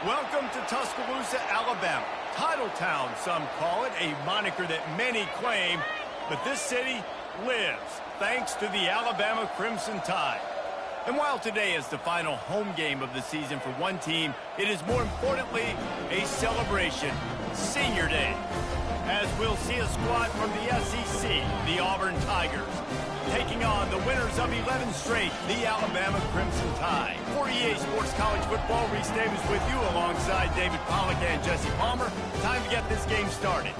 Welcome to Tuscaloosa, Alabama. Title Town, some call it, a moniker that many claim, but this city lives thanks to the Alabama Crimson Tide. And while today is the final home game of the season for one team, it is more importantly a celebration, Senior Day, as we'll see a squad from the SEC, the Auburn Tigers, taking on the winners of 11 straight, the Alabama Crimson Tide. For EA Sports College Football, Reese Davis with you alongside David Pollack and Jesse Palmer. Time to get this game started.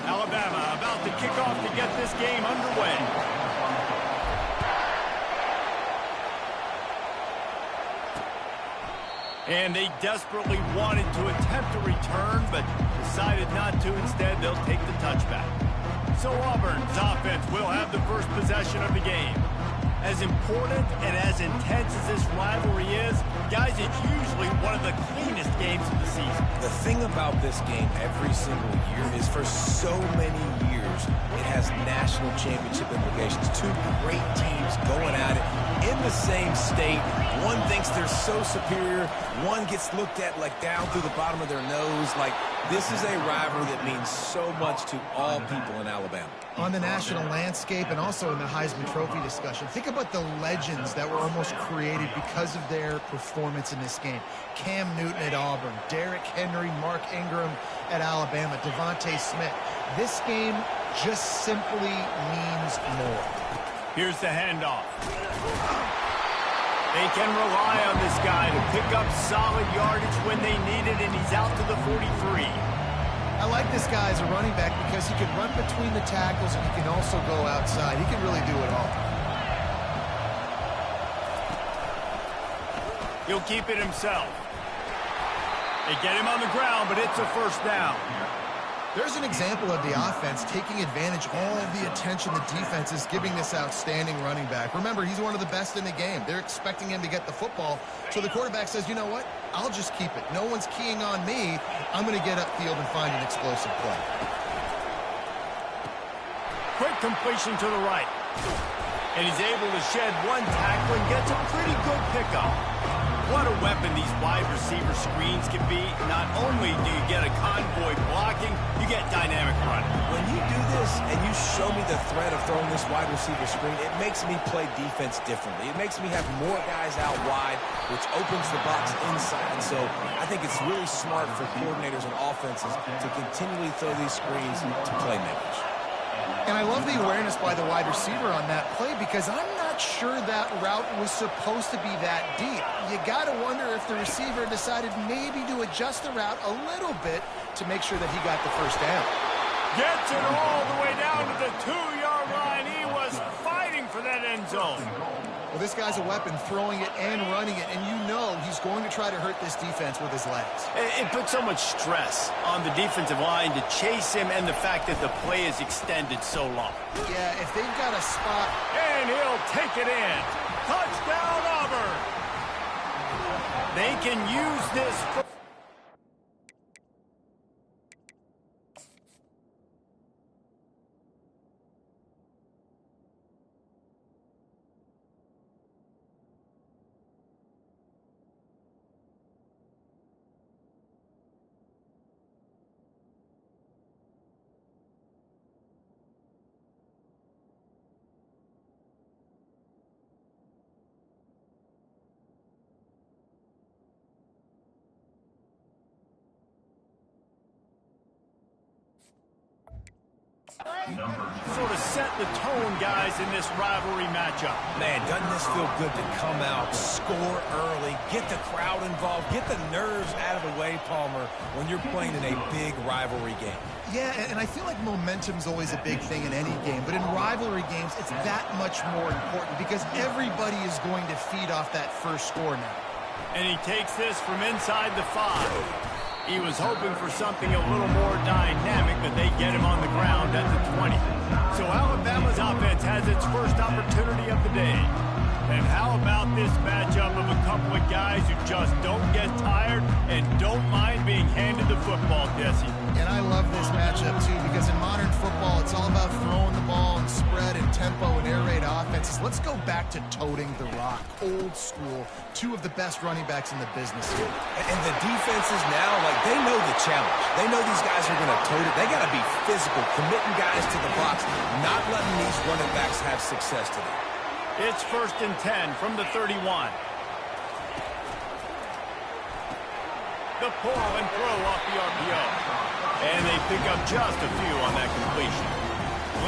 Alabama about to kick off to get this game underway. And they desperately wanted to attempt a return, but decided not to. Instead, they'll take the touchback. So Auburn's offense will have the first possession of the game. As important and as intense as this rivalry is, guys, it's usually one of the cleanest games of the season. The thing about this game every single year is for so many years, it has national championship implications. Two great teams going at it in the same state. One thinks they're so superior. One gets looked at like down through the bottom of their nose. Like, this is a rivalry that means so much to all people in Alabama. On the national landscape and also in the Heisman Trophy discussion, think about the legends that were almost created because of their performance in this game. Cam Newton at Auburn, Derrick Henry, Mark Ingram at Alabama, Devontae Smith. This game just simply means more. Here's the handoff. They can rely on this guy to pick up solid yardage when they need it, and he's out to the 43. I like this guy as a running back because he can run between the tackles and he can also go outside. He can really do it all. He'll keep it himself. They get him on the ground, but it's a first down. There's an example of the offense taking advantage of all of the attention the defense is giving this outstanding running back. Remember, he's one of the best in the game. They're expecting him to get the football. So the quarterback says, you know what? I'll just keep it. No one's keying on me. I'm going to get upfield and find an explosive play. Quick completion to the right. And he's able to shed one tackle and gets a pretty good pickup. What a weapon these wide receiver screens can be. Not only do you get a convoy blocking, you get dynamic running. When you do this and you show me the threat of throwing this wide receiver screen, it makes me play defense differently. It makes me have more guys out wide, which opens the box inside. So I think it's really smart for coordinators and offenses to continually throw these screens to playmakers. And I love the awareness by the wide receiver on that play because I'm not sure that route was supposed to be that deep. You got to wonder if the receiver decided maybe to adjust the route a little bit to make sure that he got the first down. Gets it all the way down to the 2-yard line. He was fighting for that end zone. Well, this guy's a weapon, throwing it and running it, and you know he's going to try to hurt this defense with his legs. It puts so much stress on the defensive line to chase him and the fact that the play is extended so long. Yeah, if they've got a spot. And he'll take it in. Touchdown, Auburn. They can use this. Sort of set the tone, guys, in this rivalry matchup. Man, doesn't this feel good to come out, score early, get the crowd involved, get the nerves out of the way, Palmer, when you're playing in a big rivalry game? Yeah, and I feel like momentum's always a big thing in any game, but in rivalry games, it's that much more important because everybody is going to feed off that first score now. And he takes this from inside the 5. He was hoping for something a little more dynamic, but they get him on the ground at the 20. So Alabama's offense has its first opportunity of the day. And how about this matchup of a couple of guys who just don't get tired and don't mind being handed the football, Jesse? And I love this matchup, too, because in modern football, it's all about throwing the ball and spread and tempo and air raid offenses. Let's go back to toting the rock, old school, two of the best running backs in the business here. And the defenses now, like, they know the challenge. They know these guys are going to tote it. They got to be physical, committing guys to the box, not letting these running backs have success today. It's 1st and 10 from the 31. The pull and throw off the RPO. And they pick up just a few on that completion.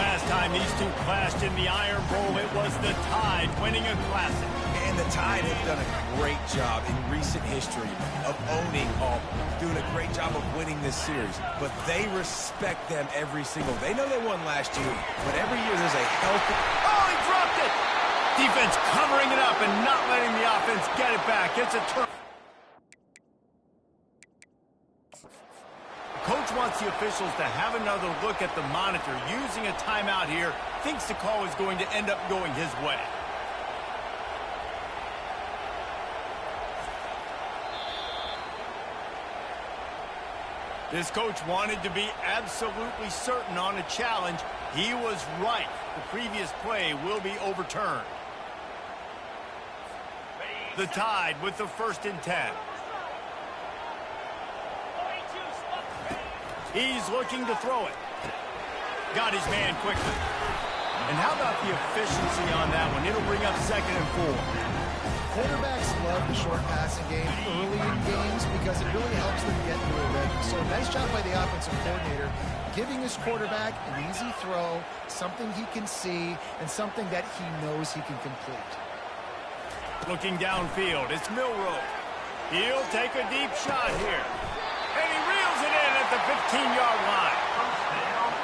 Last time these two clashed in the Iron Bowl, it was the Tide winning a classic. And the Tide have done a great job in recent history of owning Auburn, doing a great job of winning this series. But they respect them every single. They know they won last year, but every year there's a healthy. Oh, he dropped it! Defense covering it up and not letting the offense get it back. It's a turn. Coach wants the officials to have another look at the monitor. Using a timeout here, thinks the call is going to end up going his way. This coach wanted to be absolutely certain on a challenge. He was right. The previous play will be overturned. The Tide with the 1st and 10. He's looking to throw it. Got his man quickly. And how about the efficiency on that one? It'll bring up 2nd and 4. Quarterbacks love the short passing game early in games because it really helps them get into a rhythm. So nice job by the offensive coordinator, giving his quarterback an easy throw, something he can see, and something that he knows he can complete. Looking downfield, it's Milroe. He'll take a deep shot here. And he reels it in at the 15-yard line.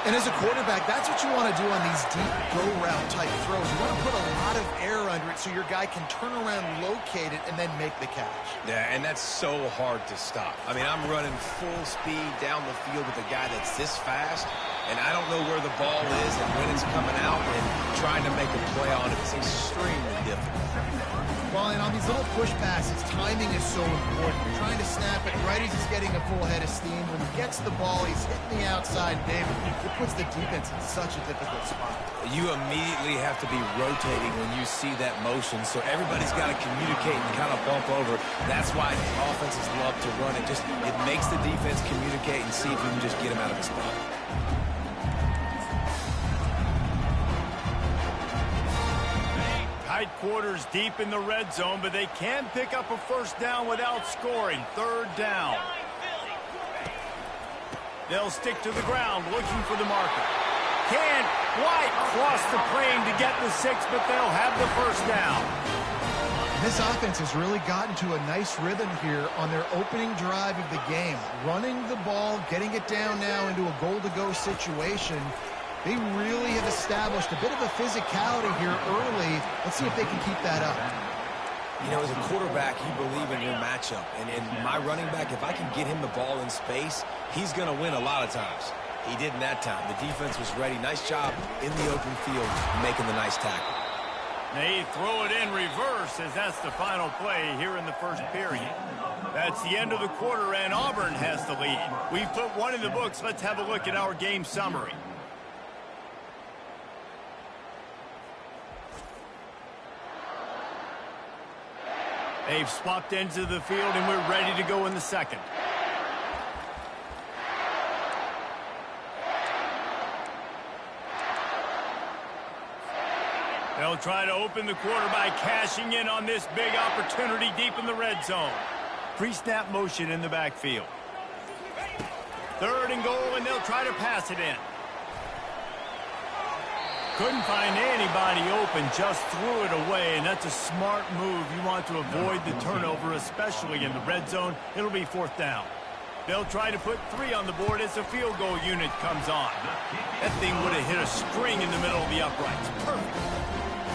And as a quarterback, that's what you want to do on these deep go-route type throws. You want to put a lot of air under it so your guy can turn around, locate it, and then make the catch. Yeah, and that's so hard to stop. I mean, I'm running full speed down the field with a guy that's this fast, and I don't know where the ball is and when it's coming out, and trying to make a play on it is extremely difficult. Well, and on these little push passes, timing is so important. You're trying to snap it right as he's getting a full head of steam. When he gets the ball, he's hitting the outside, David. It puts the defense in such a difficult spot. You immediately have to be rotating when you see that motion, so everybody's got to communicate and kind of bump over. That's why offenses love to run it. It makes the defense communicate and see if you can just get him out of the spot. Tight quarters deep in the red zone, but they can pick up a 1st down without scoring. 3rd down. They'll stick to the ground looking for the marker. Can't quite cross the plane to get the 6, but they'll have the 1st down. This offense has really gotten to a nice rhythm here on their opening drive of the game. Running the ball, getting it down now into a goal-to-go situation. They really have established a bit of a physicality here early. Let's see if they can keep that up. You know, as a quarterback, you believe in your matchup. And my running back, if I can get him the ball in space, he's going to win a lot of times. He didn't that time. The defense was ready. Nice job in the open field making the nice tackle. They throw it in reverse as that's the final play here in the 1st period. That's the end of the quarter, and Auburn has the lead. We've put one in the books. Let's have a look at our game summary. They've swapped ends of the field, and we're ready to go in the 2nd. They'll try to open the quarter by cashing in on this big opportunity deep in the red zone. Pre-snap motion in the backfield. 3rd and goal, and they'll try to pass it in. Couldn't find anybody open, just threw it away, and that's a smart move. You want to avoid the turnover, especially in the red zone. It'll be 4th down. They'll try to put 3 on the board as the field goal unit comes on. That thing would have hit a string in the middle of the uprights. Perfect.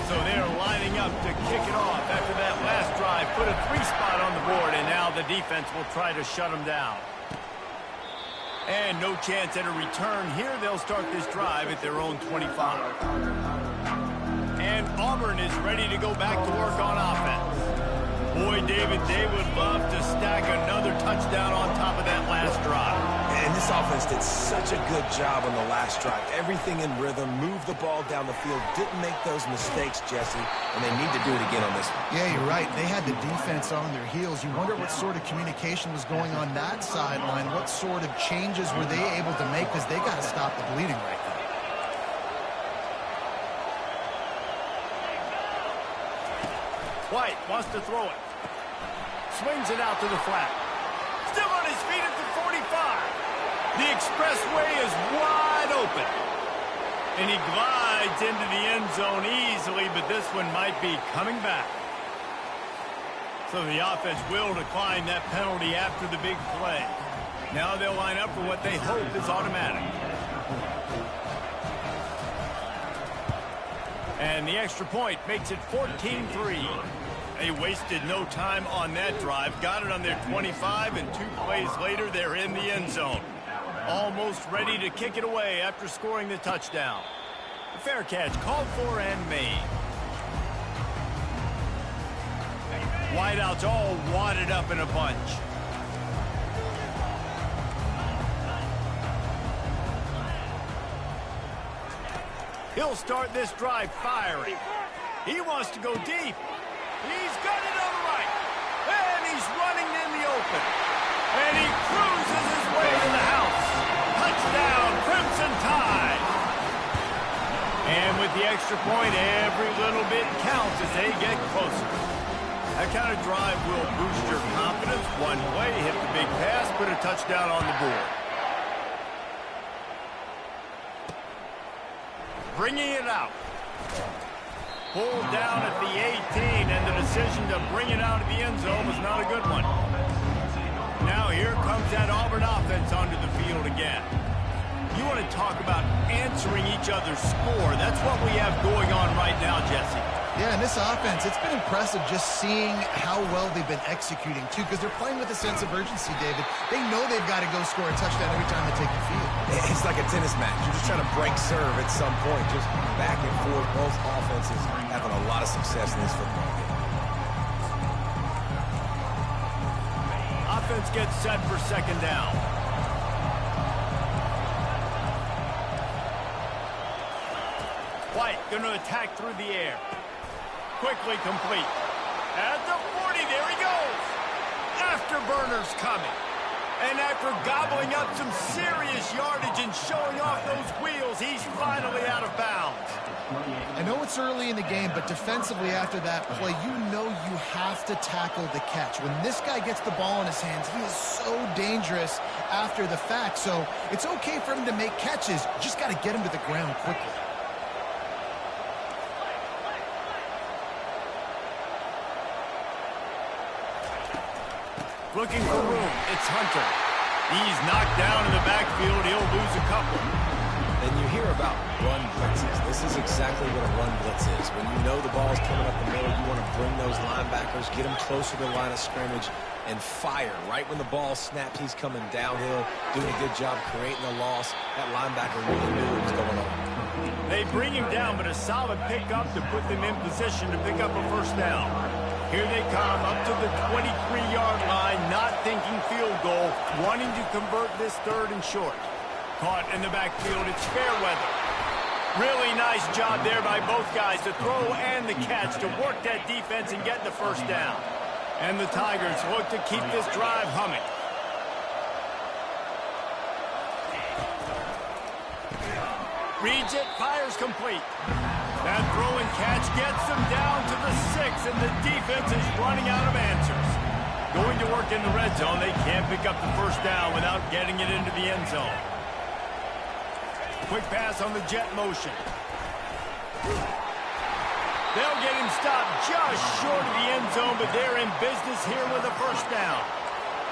So they're lining up to kick it off after that last drive. Put a 3 spot on the board, and now the defense will try to shut them down. And no chance at a return here. They'll start this drive at their own 25. And Auburn is ready to go back to work on offense. Boy, David, they would love to stack another touchdown on top of that last drive. And this offense did such a good job on the last drive. Everything in rhythm, moved the ball down the field, didn't make those mistakes, Jesse, and they need to do it again on this one. Yeah, you're right. They had the defense on their heels. You wonder what sort of communication was going on that sideline. What sort of changes were they able to make, because they got to stop the bleeding right now. White wants to throw it. Swings it out to the flat. Still on his feet at the 45. The expressway is wide open. And he glides into the end zone easily, but this one might be coming back. So the offense will decline that penalty after the big play. Now they'll line up for what they hope is automatic. And the extra point makes it 14-3. They wasted no time on that drive. Got it on their 25, and 2 plays later, they're in the end zone. Almost ready to kick it away after scoring the touchdown. The fair catch called for and made. Wideouts all wadded up in a bunch. He'll start this drive firing. He wants to go deep. He's got it on the right. And he's running in the open. And he cruises his way to the house. Touchdown, Crimson Tide. And with the extra point, every little bit counts as they get closer. That kind of drive will boost your confidence. One play, hit the big pass, put a touchdown on the board. Bringing it out. Pulled down at the 18, and the decision to bring it out of the end zone was not a good one. Now here comes that Auburn offense onto the field again. You want to talk about answering each other's score. That's what we have going on right now, Jesse. Yeah, and this offense, it's been impressive just seeing how well they've been executing, too, because they're playing with a sense of urgency, David. They know they've got to go score a touchdown every time they take the field. It's like a tennis match. You're just trying to break serve at some point, just back and forth. Both offenses having a lot of success in this football game. Offense gets set for second down. White going to attack through the air. Quickly complete. At the 40, there he goes. Afterburners coming. And after gobbling up some serious yardage and showing off those wheels, he's finally out of bounds. I know it's early in the game, but defensively after that play, you know you have to tackle the catch. When this guy gets the ball in his hands, he is so dangerous after the fact. So it's okay for him to make catches. Just got to get him to the ground quickly. Looking for room. It's Hunter. He's knocked down in the backfield. He'll lose a couple. And you hear about run blitzes. This is exactly what a run blitz is. When you know the ball's coming up the middle, you want to bring those linebackers, get them closer to the line of scrimmage, and fire. Right when the ball snaps, he's coming downhill, doing a good job creating a loss. That linebacker really knew what was going on. They bring him down, but a solid pickup to put them in position to pick up a first down. Here they come up to the 23-yard line, not thinking field goal, wanting to convert this third and short. Caught in the backfield, it's Fairweather. Really nice job there by both guys, the throw and the catch, to work that defense and get the first down. And the Tigers look to keep this drive humming. Reads it, fires complete. That throw and catch gets them down to the 6, and the defense is running out of answers. Going to work in the red zone, they can't pick up the first down without getting it into the end zone. Quick pass on the jet motion. They'll get him stopped just short of the end zone, but they're in business here with a first down.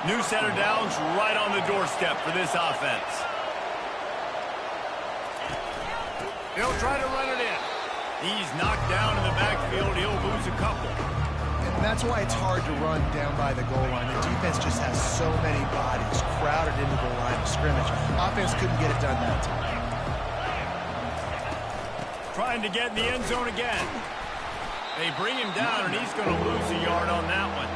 New set of downs right on the doorstep for this offense. They'll try to run it in. He's knocked down in the backfield. He'll lose a couple. And that's why it's hard to run down by the goal line. The defense just has so many bodies crowded into the line of scrimmage. Offense couldn't get it done that time. trying to get in the end zone again. They bring him down, and he's going to lose a yard on that one.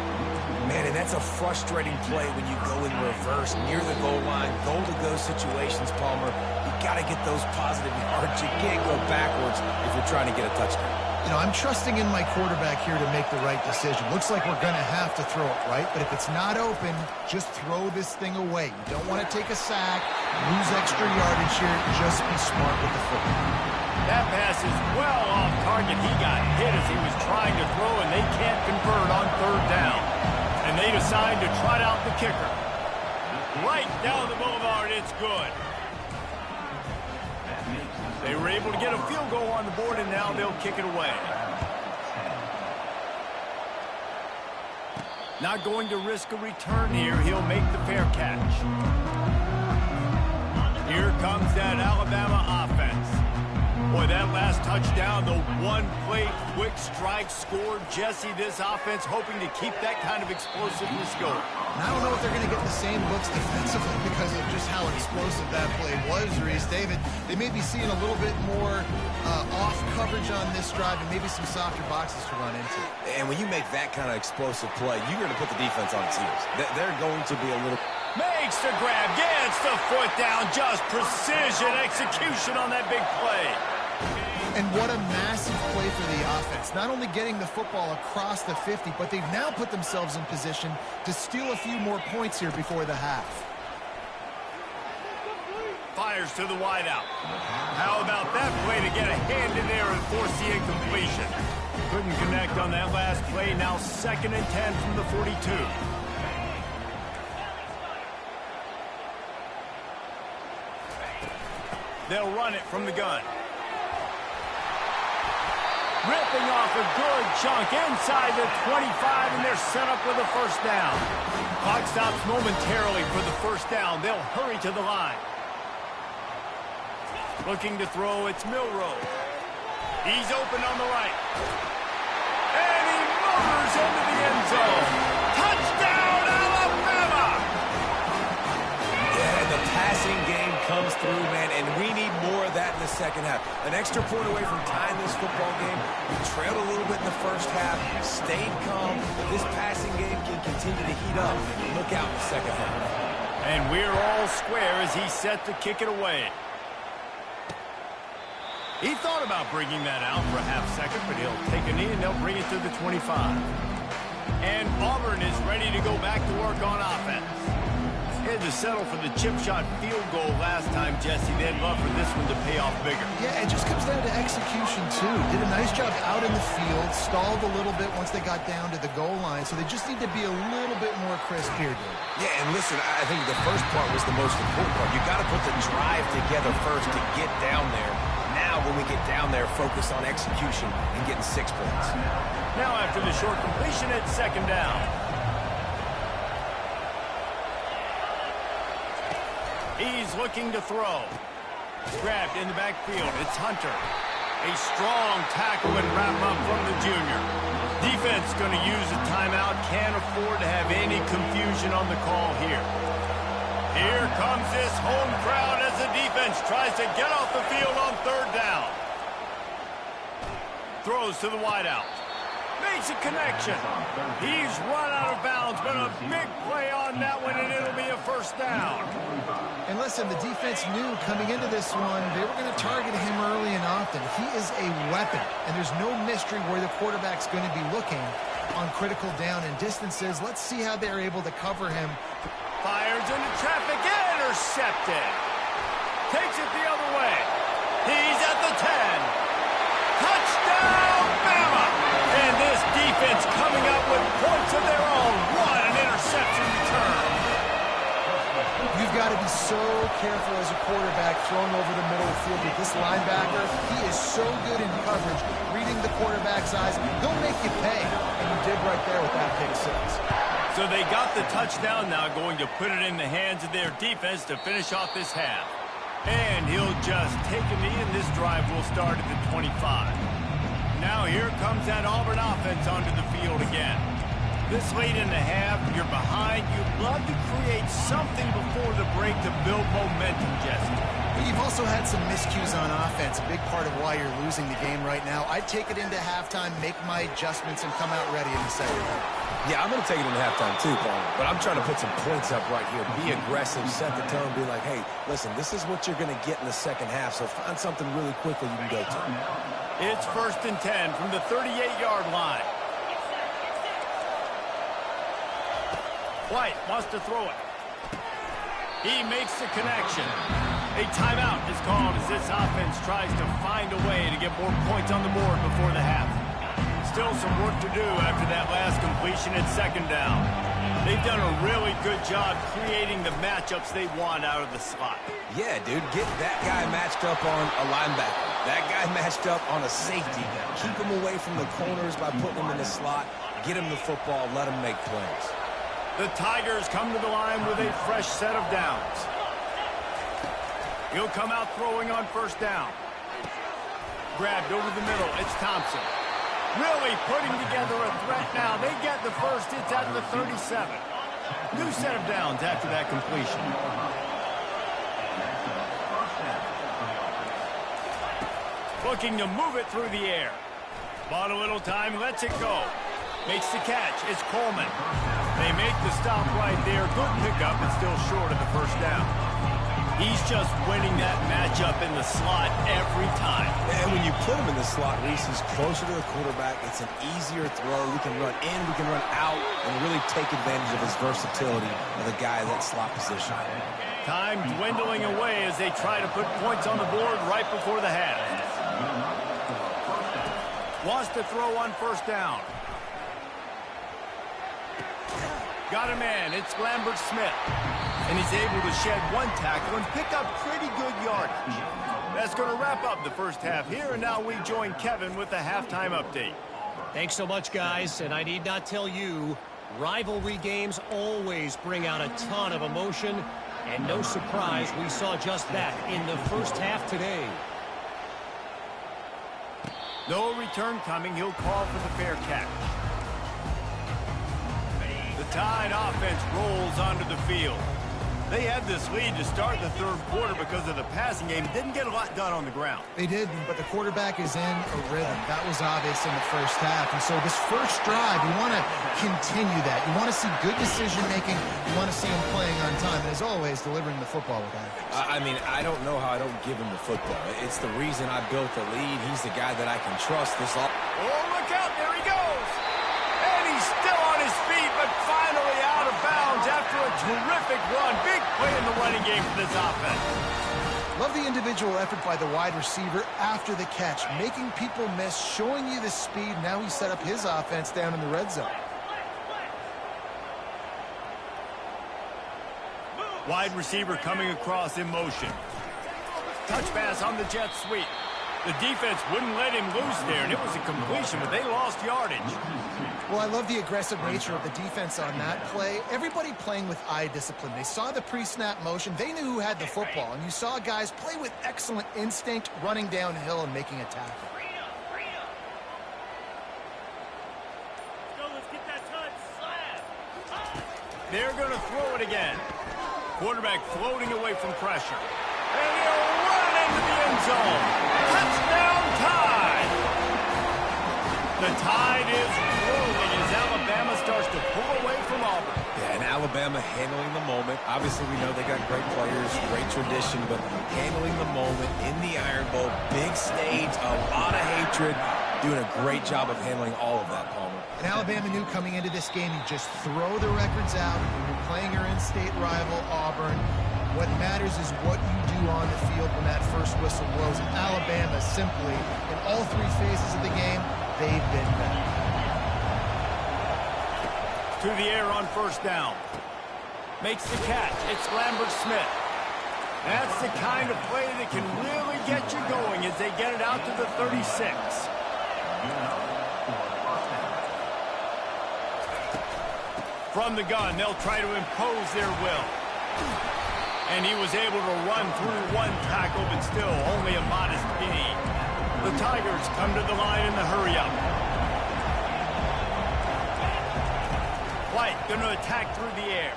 Man, and that's a frustrating play when you go in reverse near the goal line. Goal-to-go situations, Palmer. You got to get those positive yards. You can't go backwards if you're trying to get a touchdown. You know, I'm trusting in my quarterback here to make the right decision. Looks like we're going to have to throw it, right? But if it's not open, just throw this thing away. You don't want to take a sack, lose extra yardage here. Just be smart with the football. That pass is well off target. He got hit as he was trying to throw, and they can't convert on third down. And they decide to trot out the kicker. Right down the boulevard, it's good. They were able to get a field goal on the board, and now they'll kick it away. Not going to risk a return here. He'll make the fair catch. Here comes that Alabama offense. Boy, that last touchdown, the one-play quick strike scored. Jesse, this offense hoping to keep that kind of explosiveness going. And I don't know if they're going to get the same looks defensively because of just how explosive that play was, Reese. David, they may be seeing a little bit more off coverage on this drive and maybe some softer boxes to run into. And when you make that kind of explosive play, you're going to put the defense on its heels. They're going to be a little... Makes the grab, gets the foot down, just precision execution on that big play. And what a massive play for the offense. Not only getting the football across the 50, but they've now put themselves in position to steal a few more points here before the half. Fires to the wideout. How about that play to get a hand in there and force the incompletion? Couldn't connect on that last play. Now 2nd and 10 from the 42. They'll run it from the gun. Ripping off a good chunk inside the 25, and they're set up with a first down. Clock stops momentarily for the first down. They'll hurry to the line. Looking to throw, it's Milroe. He's open on the right. And he motors into the end zone. Touchdown, Alabama! Yeah, the passing game comes through, man, and we need more of that in the second half. An extra point away from tying this football game. We trailed a little bit in the first half, stayed calm. This passing game can continue to heat up. Look out in the second half. And we're all square as he's set to kick it away. He thought about bringing that out for a half second, but he'll take a knee and they'll bring it to the 25. And Auburn is ready to go back to work on offense. Had to settle for the chip shot field goal last time, Jesse. They'd love for this one to pay off bigger. Yeah, it just comes down to execution, too. Did a nice job out in the field, stalled a little bit once they got down to the goal line, so they just need to be a little bit more crisp here, dude. Yeah, and listen, I think the first part was the most important part. You got to put the drive together first to get down there. Now, when we get down there, focus on execution and getting 6 points. Now, after the short completion, it's 2nd down. He's looking to throw. Grabbed in the backfield. It's Hunter. A strong tackle and wrap up from the junior. Defense going to use a timeout. Can't afford to have any confusion on the call here. Here comes this home crowd as the defense tries to get off the field on 3rd down. Throws to the wideout. Makes a connection. He's run out of bounds, but a big play on that one, and it'll be a first down. And listen, the defense knew coming into this one, they were going to target him early and often. He is a weapon, and there's no mystery where the quarterback's going to be looking on critical down and distances. Let's see how they're able to cover him. Fires into traffic, intercepted. Takes it the other way. He's at the 10. Touchdown, Bama! And this defense coming up with points of their own. What an interception return. You've got to be so careful as a quarterback throwing over the middle of the field with this linebacker. He is so good in coverage, reading the quarterback's eyes. He'll make you pay, and you did right there with that pick 6. So they got the touchdown now, going to put it in the hands of their defense to finish off this half. And he'll just take a knee, and this drive will start at the 25. Now here comes that Auburn offense onto the field again. This late in the half, you're behind. You'd love to create something before the break to build momentum, Jesse. You've They've also had some miscues on offense, a big part of why you're losing the game right now. I'd take it into halftime, make my adjustments, and come out ready in the second half. Yeah, I'm going to take it into halftime too, Paul. But I'm trying to put some points up right here. Be aggressive, set the tone, be like, hey, listen, this is what you're going to get in the second half, so find something really quickly you can go to. It's 1st and 10 from the 38-yard line. White wants to throw it. He makes the connection. A timeout is called as this offense tries to find a way to get more points on the board before the half. Still some work to do after that last completion at 2nd down. They've done a really good job creating the matchups they want out of the slot. Yeah, dude, get that guy matched up on a linebacker. That guy matched up on a safety. Keep him away from the corners by putting him in the slot. Get him the football. Let him make plays. The Tigers come to the line with a fresh set of downs. He'll come out throwing on 1st down. Grabbed over the middle. It's Thompson. Really putting together a threat now. They get the first. It's at the 37. New set of downs after that completion. Looking to move it through the air. Bought a little time, lets it go. Makes the catch. It's Coleman. They make the stop right there. Good pickup, but still short of the 1st down. He's just winning that matchup in the slot every time. And when you put him in the slot, Reese, he's closer to the quarterback. It's an easier throw. We can run in, we can run out, and really take advantage of his versatility of the guy in that slot position. Time dwindling away as they try to put points on the board right before the half. Wants to throw on 1st down. Got a man. It's Lambert Smith. And he's able to shed one tackle and pick up pretty good yardage. That's going to wrap up the first half here, and now we join Kevin with the halftime update. Thanks so much, guys, and I need not tell you, rivalry games always bring out a ton of emotion, and no surprise, we saw just that in the first half today. No return coming. He'll call for the fair catch. The Tide offense rolls onto the field. They had this lead to start the 3rd quarter because of the passing game. Didn't get a lot done on the ground. They did, but the quarterback is in a rhythm. That was obvious in the first half. And so this first drive, you want to continue that. You want to see good decision-making. You want to see him playing on time. And as always, delivering the football with accuracy. I mean, I don't know how I don't give him the football. It's the reason I built the lead. He's the guy that I can trust. Oh, look out. There he goes. And he's still on his feet, but finally out of bounds after a terrific run. Big play in the running game for this offense. Love the individual effort by the wide receiver after the catch, making people miss, showing you the speed. Now he set up his offense down in the red zone. Wide receiver coming across in motion. Touch pass on the jet sweep. The defense wouldn't let him loose there, and it was a completion, but they lost yardage. Well, I love the aggressive nature of the defense on that play. Everybody playing with eye discipline. They saw the pre-snap motion. They knew who had the football, and you saw guys play with excellent instinct, running downhill and making a tackle. They're going to throw it again. Quarterback floating away from pressure. And he'll run into the end zone. Touchdown Tide! The Tide is rolling as Alabama starts to pull away from Auburn. Yeah, and Alabama handling the moment. Obviously, we know they got great players, great tradition, but handling the moment in the Iron Bowl, big stage, a lot of hatred, doing a great job of handling all of that, Palmer. And Alabama knew coming into this game, you just throw the records out. You're playing your in-state rival, Auburn. What matters is what you do on the field when that first whistle blows. And Alabama simply, in all 3 phases of the game, they've been better. To the air on 1st down. Makes the catch. It's Lambert Smith. That's the kind of play that can really get you going as they get it out to the 36. From the gun, they'll try to impose their will. And he was able to run through 1 tackle, but still only a modest gain. The Tigers come to the line in the hurry-up. White going to attack through the air.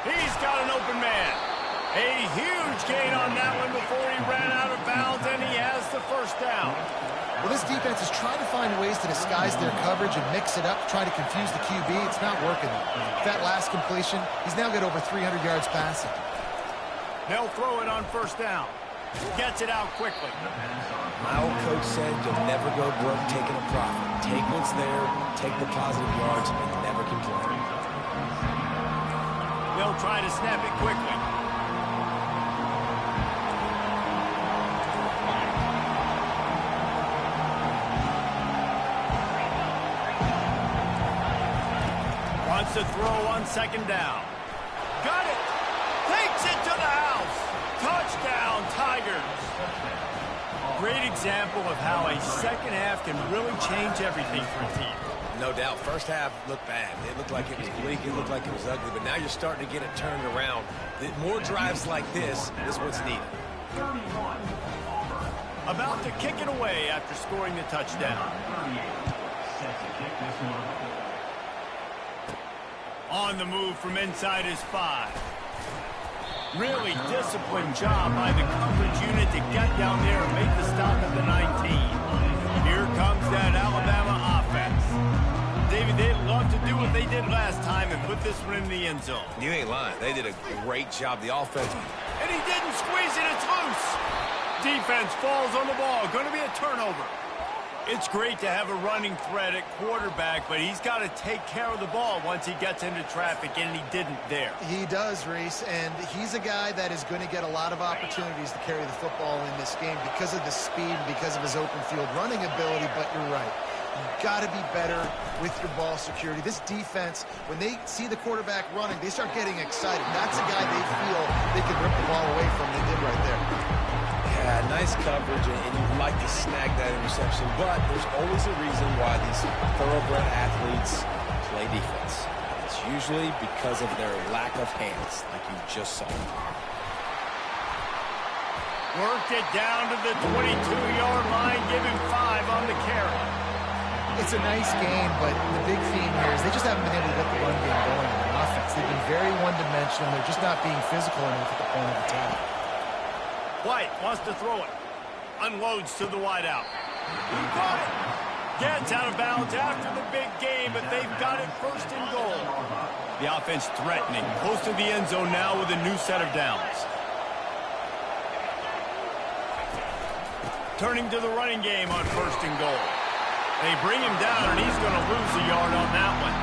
He's got an open man. A huge gain on that one before he ran out of bounds, and he has the first down. Well, this defense is trying to find ways to disguise their coverage and mix it up to try to confuse the QB. It's not working. That last completion, he's now got over 300 yards passing. They'll throw it on first down. Gets it out quickly. My old coach said you'll never go broke taking a profit. Take what's there, take the positive yards, and never complain. They'll try to snap it quickly. Wants to throw on second down. Got it. Takes it to the house. Touchdown, Tigers. Great example of how a second half can really change everything for a team. No doubt. First half looked bad. It looked like it was bleak. It looked like it was ugly. But now you're starting to get it turned around. More drives like this is what's needed. About to kick it away after scoring the touchdown. On the move from inside his 5. Really disciplined job by the coverage unit to get down there and make the stop at the 19. Here comes that Alabama offense. David, they'd love to do what they did last time and put this one in the end zone. You ain't lying. They did a great job. The offense. And he didn't squeeze it. It's loose. Defense falls on the ball. Going to be a turnover. It's great to have a running threat at quarterback, but he's got to take care of the ball once he gets into traffic, and he didn't there. He does, Reese, and he's a guy that is going to get a lot of opportunities to carry the football in this game because of the speed and because of his open field running ability, but you're right. You've got to be better with your ball security. This defense, when they see the quarterback running, they start getting excited. That's a guy they feel they can rip the ball away from. They did right there. Yeah, nice coverage, and you'd like to snag that interception, but there's always a reason why these thoroughbred athletes play defense. It's usually because of their lack of hands, like you just saw. Worked it down to the 22-yard line, give him 5 on the carry. It's a nice game, but the big theme here is they just haven't been able to get the run game going on offense. They've been very one-dimensional. They're just not being physical enough at the point of attack. White wants to throw it. Unloads to the wideout. He caught it. Gets out of bounds after the big game, but they've got it first and goal. The offense threatening. Close to the end zone now with a new set of downs. Turning to the running game on first and goal. They bring him down, and he's going to lose a yard on that one.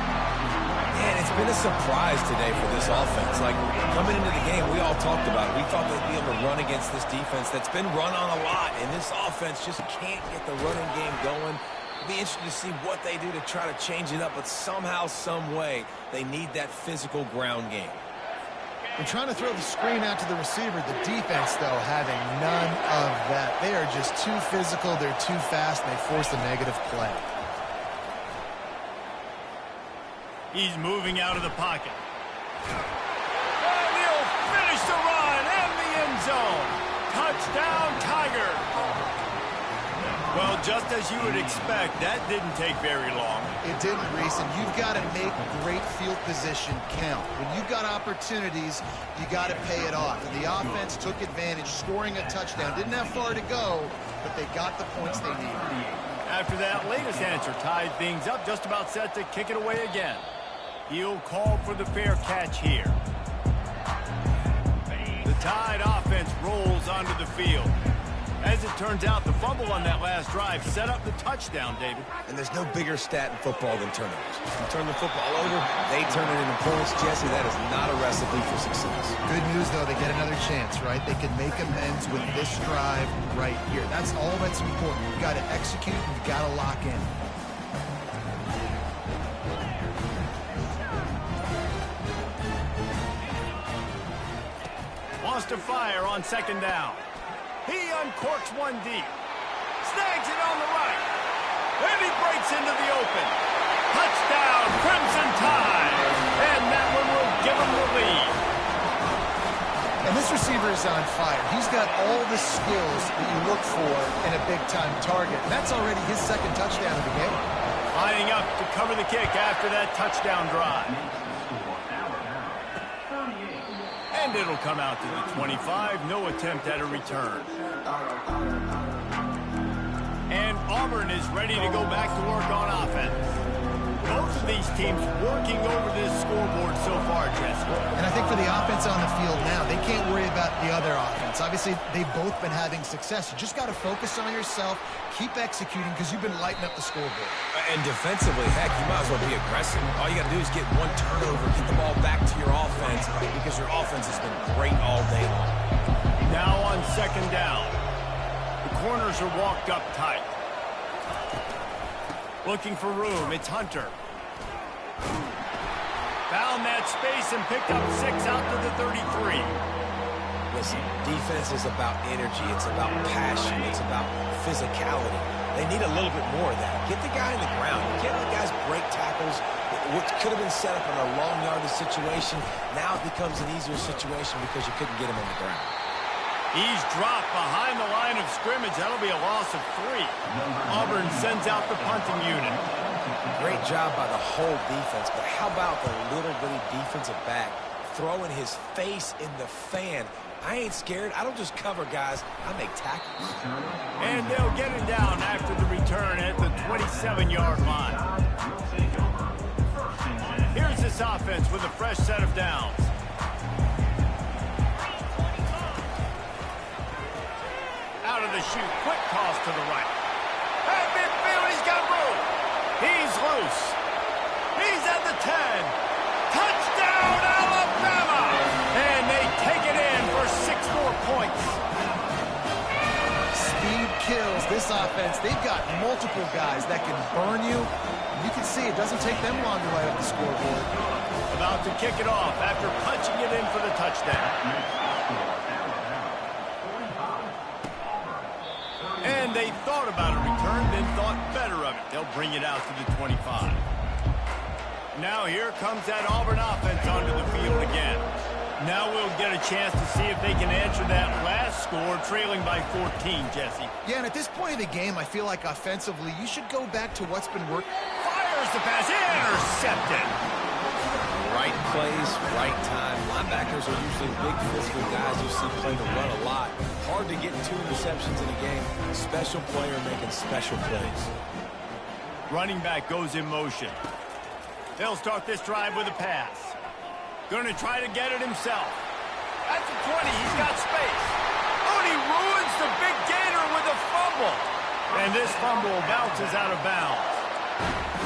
Man, it's been a surprise today for this offense. Like, coming into the game, we all talked about it. We thought they'd be able to run against this defense that's been run on a lot, and this offense just can't get the running game going. It'll be interesting to see what they do to try to change it up, but somehow, some way, they need that physical ground game. They're trying to throw the screen out to the receiver. The defense, though, having none of that. They are just too physical, they're too fast, and they force a negative play. He's moving out of the pocket. And he'll finish the run and the end zone. Touchdown, Tiger. Well, just as you would expect, that didn't take very long. It didn't, Reese, and you've got to make great field position count. When you've got opportunities, you got to pay it off. And the offense took advantage, scoring a touchdown. Didn't have far to go, but they got the points they needed. After that latest answer tied things up, just about set to kick it away again. He'll call for the fair catch here. The Tide offense rolls onto the field. As it turns out, the fumble on that last drive set up the touchdown, David. And there's no bigger stat in football than turnovers. You turn the football over, they turn it into points. Jesse, that is not a recipe for success. Good news, though, they get another chance, right? They can make amends with this drive right here. That's all that's important. You've got to execute, and you've got to lock in. Wants to fire on second down. He uncorks one deep. Snags it on the right. And he breaks into the open. Touchdown, Crimson Tide. And that one will give him the lead. And this receiver is on fire. He's got all the skills that you look for in a big-time target. And that's already his second touchdown of the game. Lining up to cover the kick after that touchdown drive. And And it'll come out to the 25. No attempt at a return. And Auburn is ready to go back to work on offense. Both of these teams working over this scoreboard so far, Jesse. And I think for the offense on the field now, they can't worry about the other offense. Obviously, they've both been having success. You just got to focus on yourself, keep executing, because you've been lighting up the scoreboard. And defensively, heck, you might as well be aggressive. All you got to do is get one turnover, get the ball back to your offense, because your offense has been great all day long. Now on second down. The corners are walked up tight. Looking for room, it's Hunter. Found that space and picked up 6 out to the 33. Listen, defense is about energy. It's about passion. It's about physicality. They need a little bit more of that. Get the guy in the ground. You can't let guys break tackles, which could have been set up in a long yardage situation. Now it becomes an easier situation because you couldn't get him on the ground. He's dropped behind the line of scrimmage. That'll be a loss of 3. Auburn sends out the punting unit. Great job by the whole defense, but how about the little bitty defensive back throwing his face in the fan? I ain't scared. I don't just cover guys. I make tackles. And they'll get it down after the return at the 27-yard line. Here's this offense with a fresh set of downs. Out of the chute, quick toss to the right. At midfield, he's got room. He's loose. He's at the 10. Touchdown, Alabama! And they take it in for 6 more points. Speed kills this offense. They've got multiple guys that can burn you. You can see it doesn't take them long to light up the scoreboard. About to kick it off after punching it in for the touchdown. And they thought about a return, then thought better of it. They'll bring it out to the 25. Now here comes that Auburn offense onto the field again. Now we'll get a chance to see if they can answer that last score, trailing by 14, Jesse. Yeah, and at this point of the game, I feel like offensively, you should go back to what's been working. Fires the pass, intercepted. Right plays, right time. Linebackers are usually big physical guys you see play the run a lot. Hard to get 2 interceptions in a game. Special player making special plays. Running back goes in motion. They'll start this drive with a pass. Going to try to get it himself. At the 20, he's got space. Oh, and he ruins the big gator with a fumble. And this fumble bounces out of bounds.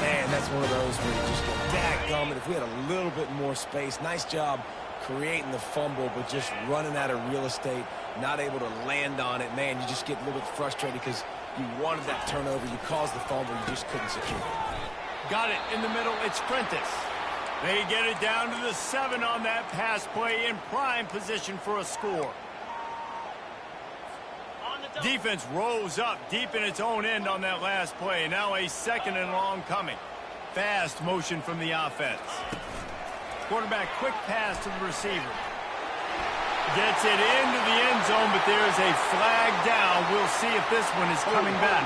Man, that's one of those where you just go, dadgummit, if we had a little bit more space. Nice job creating the fumble, but just running out of real estate, not able to land on it. Man, you just get a little bit frustrated because you wanted that turnover. You caused the fumble. You just couldn't secure it. Got it in the middle. It's Prentice. They get it down to the 7 on that pass play in prime position for a score. Defense rose up deep in its own end on that last play. Now a 2nd and long coming. Fast motion from the offense. Quarterback quick pass to the receiver. Gets it into the end zone, but there's a flag down. We'll see if this one is coming back.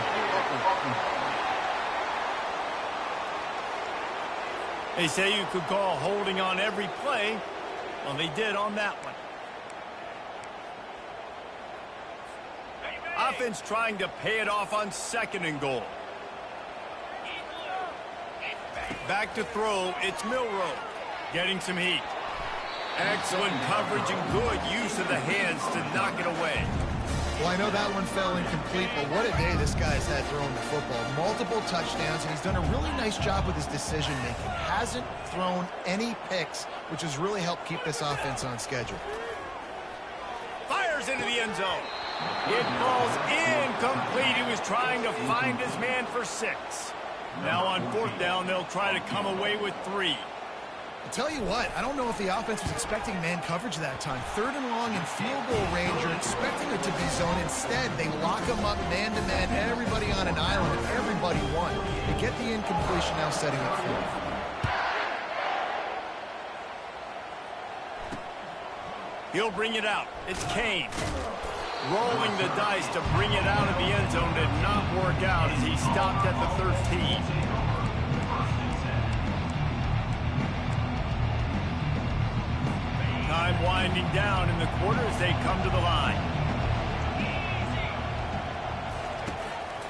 They say you could call holding on every play. Well, they did on that one. Offense trying to pay it off on 2nd and goal. Back to throw, it's Milroe. Getting some heat. Excellent coverage and good use of the hands to knock it away. Well, I know that one fell incomplete, but what a day this guy's had throwing the football. Multiple touchdowns, and he's done a really nice job with his decision-making. Hasn't thrown any picks, which has really helped keep this offense on schedule. Fires into the end zone. It falls incomplete. He was trying to find his man for 6. Now on 4th down, they'll try to come away with 3. I'll tell you what, I don't know if the offense was expecting man coverage that time. 3rd and long in field goal range. You're expecting it to be zone. Instead, they lock them up man-to-man, everybody on an island, and everybody won. They get the incompletion, now setting up 4th. He'll bring it out. It's Kane. Rolling the dice to bring it out of the end zone did not work out as he stopped at the 13. Time winding down in the quarter as they come to the line.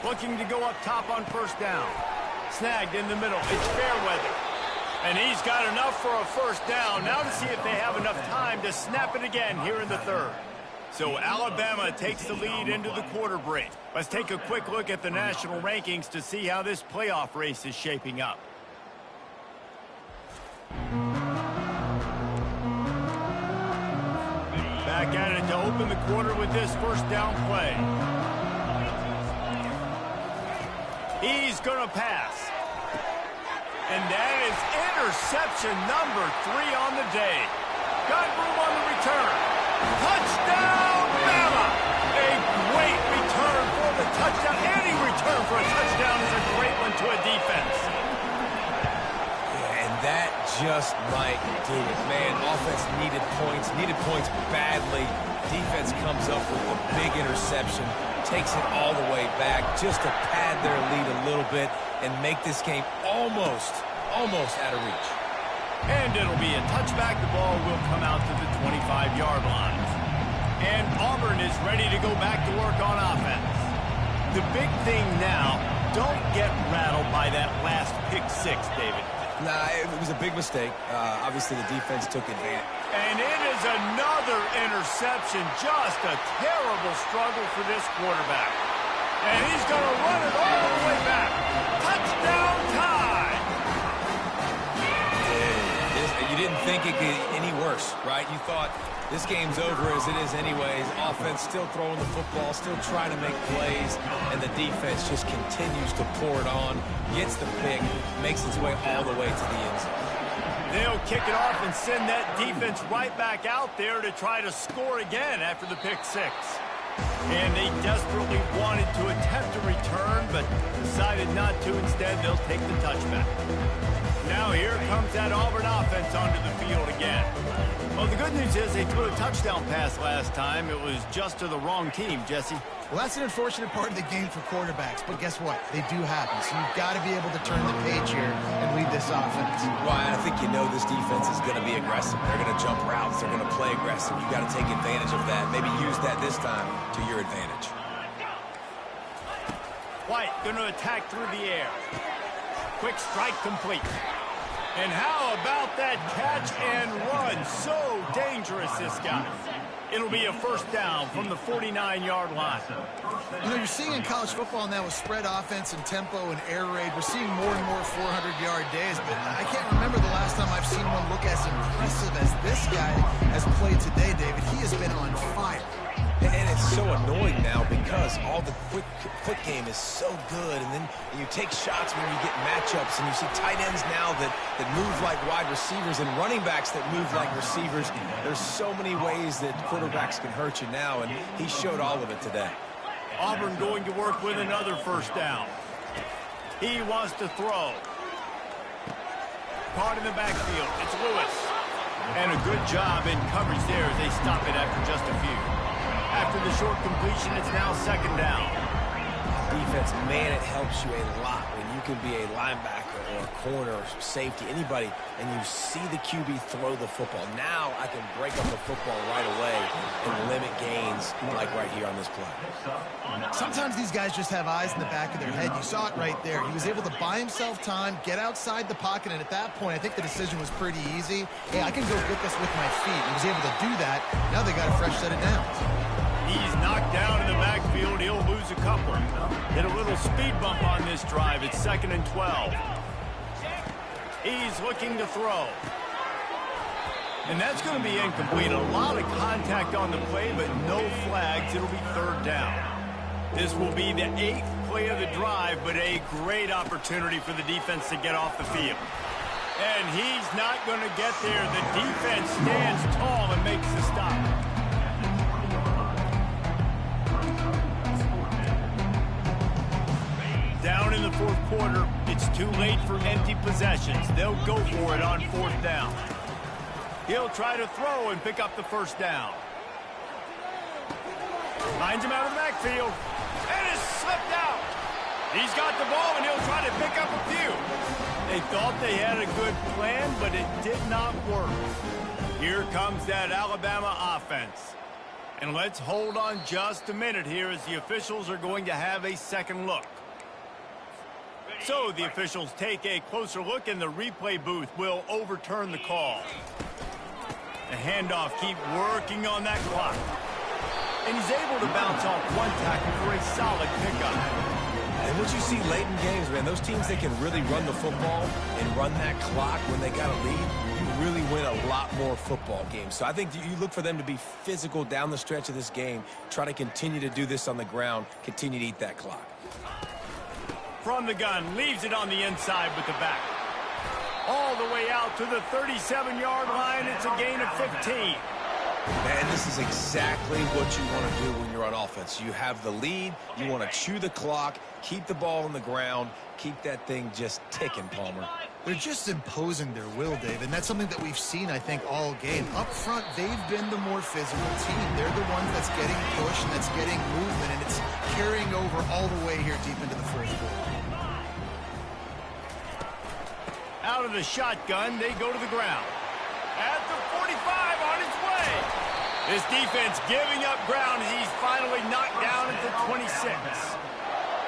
Looking to go up top on first down. Snagged in the middle. It's fair weather. And he's got enough for a first down. Now to see if they have enough time to snap it again here in the third. So Alabama takes the lead into the quarter break. Let's take a quick look at the national rankings to see how this playoff race is shaping up. Back at it to open the quarter with this first down play. He's going to pass. And that is interception number 3 on the day. Got room on the return. Touchdown, Bama! A great return for the touchdown. Any return for a touchdown is a great one to a defense. Yeah, and that just might do it. Man, offense needed points badly. Defense comes up with a big interception, takes it all the way back just to pad their lead a little bit and make this game almost out of reach. And it'll be a touchback. The ball will come out to the 25-yard line. And Auburn is ready to go back to work on offense. The big thing now, don't get rattled by that last pick 6, David. Nah, it was a big mistake. Obviously, the defense took advantage. And it is another interception. Just a terrible struggle for this quarterback. And he's going to run it all the way back. Touchdown time! You didn't think it could get any worse, right? You thought this game's over as it is anyways. Offense still throwing the football, still trying to make plays, and the defense just continues to pour it on, gets the pick, makes its way all the way to the end zone. They'll kick it off and send that defense right back out there to try to score again after the pick 6. And they desperately wanted to attempt a return, but decided not to. Instead, they'll take the touchback. Now here comes that Auburn offense onto the field again. Well, the good news is they threw a touchdown pass last time. It was just to the wrong team, Jesse. Well, that's an unfortunate part of the game for quarterbacks, but guess what? They do happen. So you've got to be able to turn the page here and lead this offense. Ryan, I think you know this defense is going to be aggressive. They're going to jump routes. They're going to play aggressive. You've got to take advantage of that. Maybe use that this time to your advantage. White going to attack through the air. Quick strike complete. And how about that catch and run? So dangerous, this guy. It'll be a first down from the 49-yard line. You know, you're seeing in college football now with spread offense and tempo and air raid, we're seeing more and more 400-yard days, but I can't remember the last time I've seen one look as impressive as this guy has played today, David. He has been on fire. And it's so annoying now because all the quick game is so good, and then you take shots when you get matchups, and you see tight ends now that move like wide receivers and running backs that move like receivers. There's so many ways that quarterbacks can hurt you now, and he showed all of it today. Auburn going to work with another first down. He wants to throw. Caught in the backfield. It's Lewis. And a good job in coverage there as they stop it after just a few. After the short completion, it's now second down. Defense, man, it helps you a lot when you can be a linebacker or a corner or safety, anybody, and you see the QB throw the football. Now I can break up the football right away and limit gains like right here on this play. Sometimes these guys just have eyes in the back of their head. You saw it right there. He was able to buy himself time, get outside the pocket, and at that point, I think the decision was pretty easy. Hey, I can go get this with my feet. He was able to do that. Now they got a fresh set of downs. He's knocked down in the backfield. He'll lose a couple. Hit a little speed bump on this drive. It's 2nd and 12. He's looking to throw. And that's going to be incomplete. A lot of contact on the play, but no flags. It'll be third down. This will be the 8th play of the drive, but a great opportunity for the defense to get off the field. And he's not going to get there. The defense stands tall and makes the stop. Down in the fourth quarter, it's too late for empty possessions. They'll go for it on fourth down. He'll try to throw and pick up the first down. Finds him out of the backfield. And it's slipped out. He's got the ball, and he'll try to pick up a few. They thought they had a good plan, but it did not work. Here comes that Alabama offense. And let's hold on just a minute here as the officials are going to have a second look. So the officials take a closer look and the replay booth will overturn the call. The handoff, keep working on that clock. And he's able to bounce off one tackle for a solid pickup. And what you see late in games, man, those teams that can really run the football and run that clock when they got a lead, you really win a lot more football games. So I think you look for them to be physical down the stretch of this game, try to continue to do this on the ground, continue to eat that clock. From the gun, leaves it on the inside with the back. All the way out to the 37-yard line. It's a gain of 15. Man, this is exactly what you want to do when you're on offense. You have the lead. You want to chew the clock, keep the ball on the ground, keep that thing just ticking, Palmer. They're just imposing their will, Dave, and that's something that we've seen, I think, all game. Up front, they've been the more physical team. They're the ones that's getting pushed and that's getting movement, and it's carrying over all the way here deep into the fourth quarter. Out of the shotgun, they go to the ground. At the 45, on its way. This defense giving up ground. He's finally knocked down at the 26.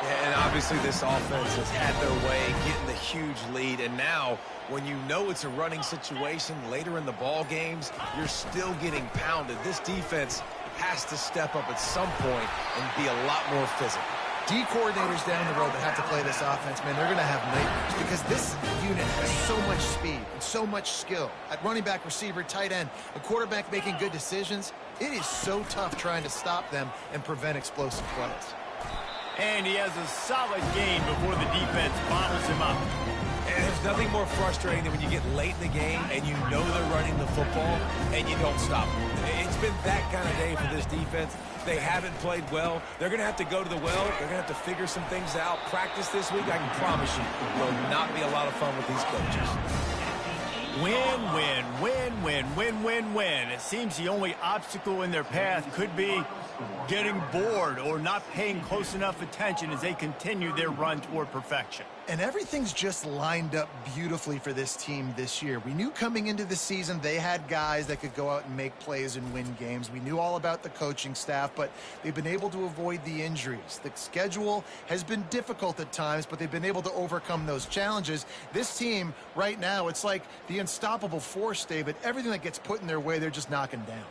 Yeah, and obviously this offense has had their way, getting the huge lead. And now, when you know it's a running situation later in the ball games, you're still getting pounded. This defense has to step up at some point and be a lot more physical. D coordinators down the road that have to play this offense, man, they're going to have nightmares because this unit has so much speed and so much skill. At running back, receiver, tight end, a quarterback making good decisions, it is so tough trying to stop them and prevent explosive plays. And he has a solid gain before the defense bottles him up. And there's nothing more frustrating than when you get late in the game and you know they're running the football and you don't stop them. It's been that kind of day for this defense. They haven't played well. They're going to have to go to the well. They're going to have to figure some things out. Practice this week, I can promise you, will not be a lot of fun with these coaches. Win, win, win, win, win, win, win. It seems the only obstacle in their path could be getting bored or not paying close enough attention as they continue their run toward perfection. And everything's just lined up beautifully for this team this year. We knew coming into the season they had guys that could go out and make plays and win games. We knew all about the coaching staff, but they've been able to avoid the injuries. The schedule has been difficult at times, but they've been able to overcome those challenges. This team right now, it's like the unstoppable force, David. Everything that gets put in their way, they're just knocking down.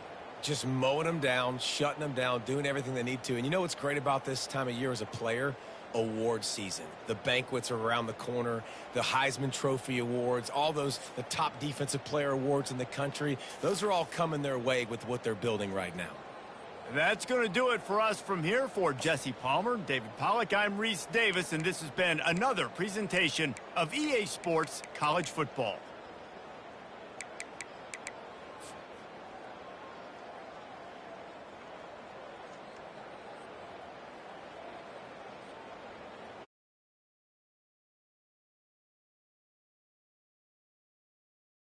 Just mowing them down, shutting them down, doing everything they need to. And you know what's great about this time of year as a player? Award season. The banquets are around the corner, the Heisman Trophy awards, all those, the top defensive player awards in the country. Those are all coming their way with what they're building right now. That's going to do it for us from here. For Jesse Palmer, David Pollack, I'm Reese Davis, and this has been another presentation of EA Sports College Football.